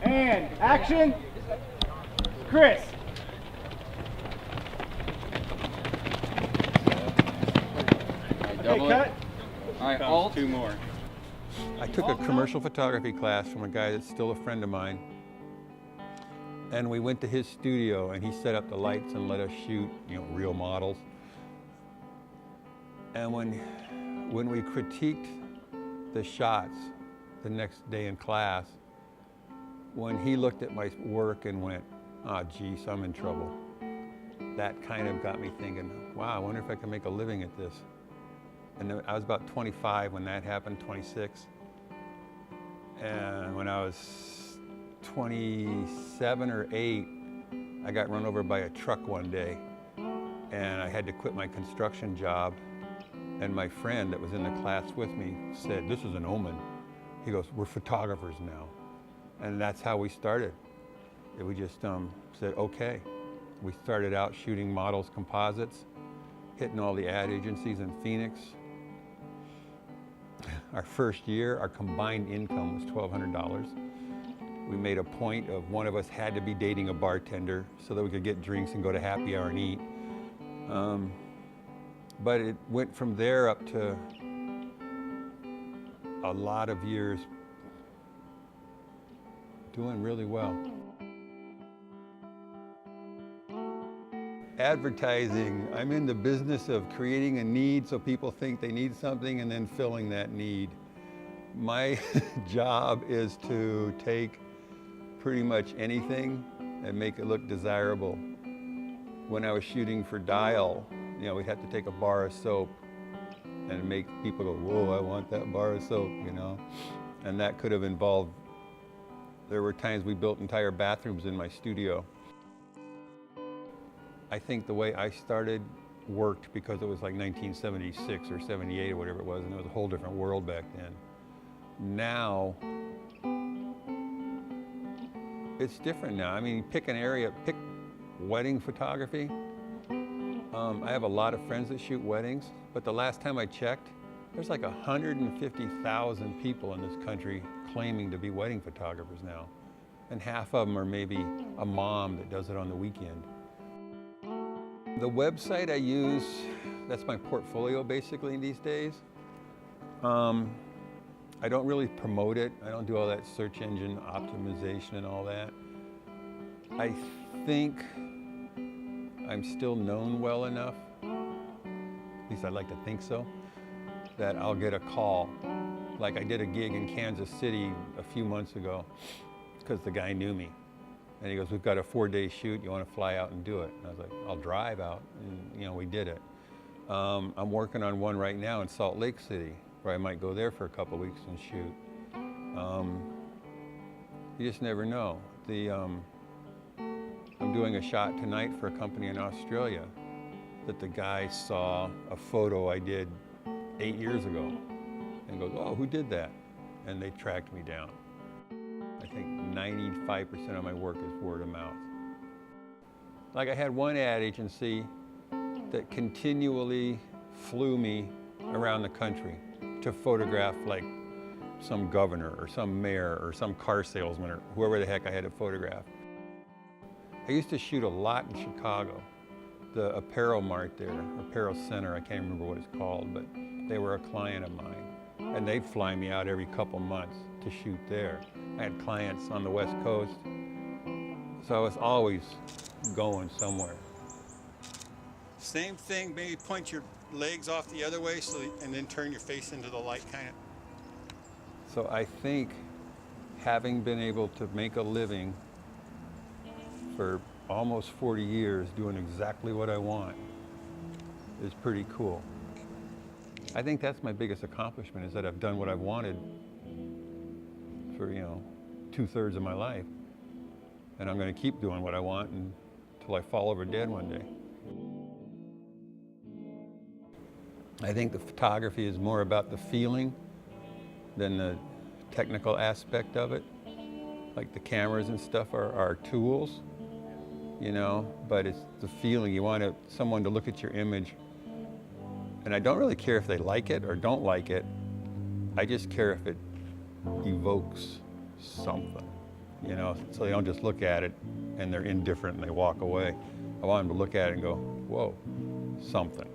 And action. Chris. Okay, cut. All right, alt. Two more. I took a commercial photography class from a guy that's still a friend of mine. And we went to his studio and he set up the lights and let us shoot, real models. And when we critiqued the shots the next day in class, when he looked at my work and went, "Ah, geez, I'm in trouble," that kind of got me thinking, wow, I wonder if I can make a living at this. And I was about 25 when that happened, 26. And when I was 27 or 8, I got run over by a truck one day and I had to quit my construction job. And my friend that was in the class with me said, "This is an omen." He goes, "We're photographers now." And that's how we started. We just said, okay. We started out shooting models, composites, hitting all the ad agencies in Phoenix. Our first year, our combined income was $1,200. We made a point of one of us had to be dating a bartender so that we could get drinks and go to happy hour and eat. But it went from there up to a lot of years doing really well. Advertising, I'm in the business of creating a need so people think they need something and then filling that need. My job is to take pretty much anything and make it look desirable. When I was shooting for Dial, we'd have to take a bar of soap and make people go, "Whoa, I want that bar of soap," And that could have involved, there were times we built entire bathrooms in my studio. I think the way I started worked because it was like 1976 or 78 or whatever it was, and it was a whole different world back then. Now, it's different now. I mean, pick an area, pick wedding photography. I have a lot of friends that shoot weddings, but the last time I checked, there's like 150,000 people in this country claiming to be wedding photographers now. And half of them are maybe a mom that does it on the weekend. The website I use, that's my portfolio basically these days. I don't really promote it. I don't do all that search engine optimization and all that. I think I'm still known well enough, at least I'd like to think so, that I'll get a call. Like I did a gig in Kansas City a few months ago because the guy knew me. And he goes, "We've got a 4-day shoot, you want to fly out and do it?" And I was like, "I'll drive out," and we did it. I'm working on one right now in Salt Lake City, where I might go there for a couple of weeks and shoot. You just never know. I'm doing a shot tonight for a company in Australia that the guy saw a photo I did 8 years ago and goes, "Oh, who did that?" And they tracked me down. I think 95% of my work is word of mouth. Like I had one ad agency that continually flew me around the country to photograph like some governor or some mayor or some car salesman or whoever the heck I had to photograph. I used to shoot a lot in Chicago. The Apparel Mart there, Apparel Center, I can't remember what it's called, but they were a client of mine. And they'd fly me out every couple months to shoot there. I had clients on the West Coast, so I was always going somewhere. Same thing, maybe point your legs off the other way and then turn your face into the light kind of. So I think having been able to make a living for almost 40 years doing exactly what I want is pretty cool. I think that's my biggest accomplishment, is that I've done what I've wanted for, 2/3 of my life. And I'm going to keep doing what I want until I fall over dead one day. I think the photography is more about the feeling than the technical aspect of it. Like the cameras and stuff are tools, but it's the feeling. You want someone to look at your image. And I don't really care if they like it or don't like it. I just care if it evokes something, you know, so they don't just look at it and they're indifferent and they walk away. I want them to look at it and go, whoa, something.